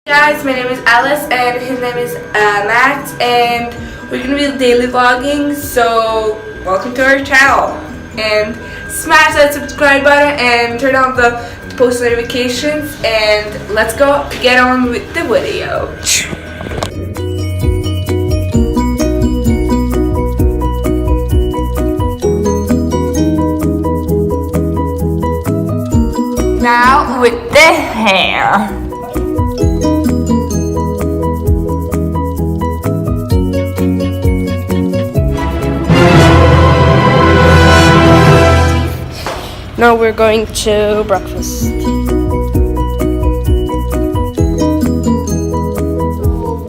Guys, my name is Alice and his name is Max, and we're gonna be daily vlogging, so welcome to our channel. And smash that subscribe button and turn on the post notifications, and let's go get on with the video. Now with the hair. Now we're going to breakfast. So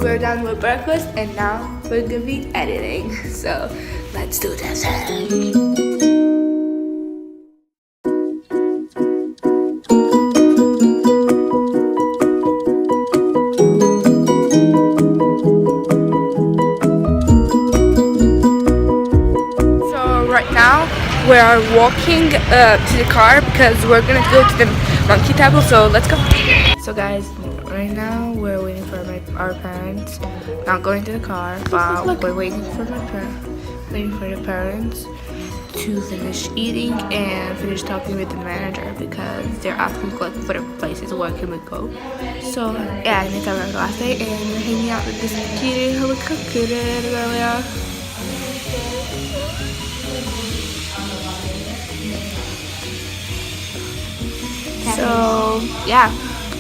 we're done with breakfast and now we're gonna be editing. So let's do this. Right now we are walking to the car because we're gonna go to the monkey table, so let's go. So guys, right now we're waiting for our parents, not going to the car, but we're waiting for the parents to finish eating and finish talking with the manager because they're asking for the places where can we go. So yeah, and it's our last day and we're hanging out with this cutie. Look how cute it is earlier. So yeah,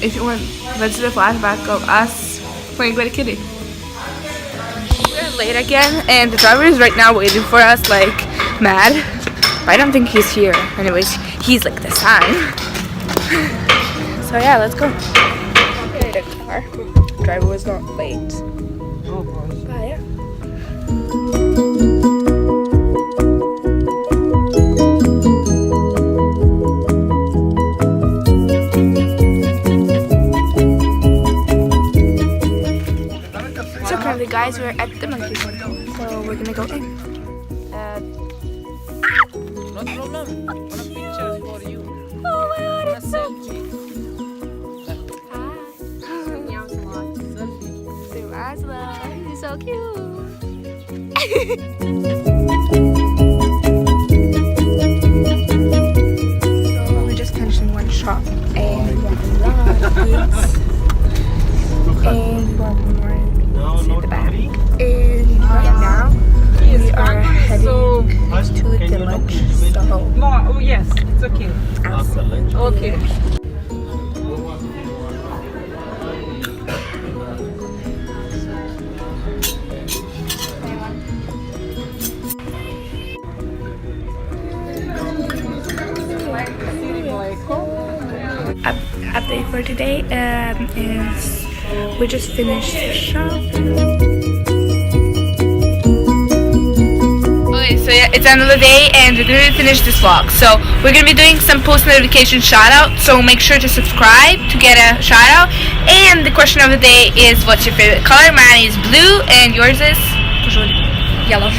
if you want, let's do the flashback of us playing with a kitty. We're late again, and the driver is right now waiting for us, like mad. But I don't think he's here. Anyways, he's like the sign. So yeah, let's go. In the car. The driver was not late. But yeah. Guys, we're at the monkey temple, so we're gonna go in. No problem. One picture for you. Oh my god, it's so cute. Hi. He's so cute. So we just finished in one shop and we bought a lot of goods. And we bought more. The back. And right now we are heading to the village. So Oh yes, it's okay. I'll see you. Okay. Update for today is we just finished the shop. Okay, so yeah, it's another day and we're gonna finish this vlog. So we're gonna be doing some post notification shout out, so make sure to subscribe to get a shout out. And the question of the day is, what's your favorite color? Mine is blue and yours is yellow.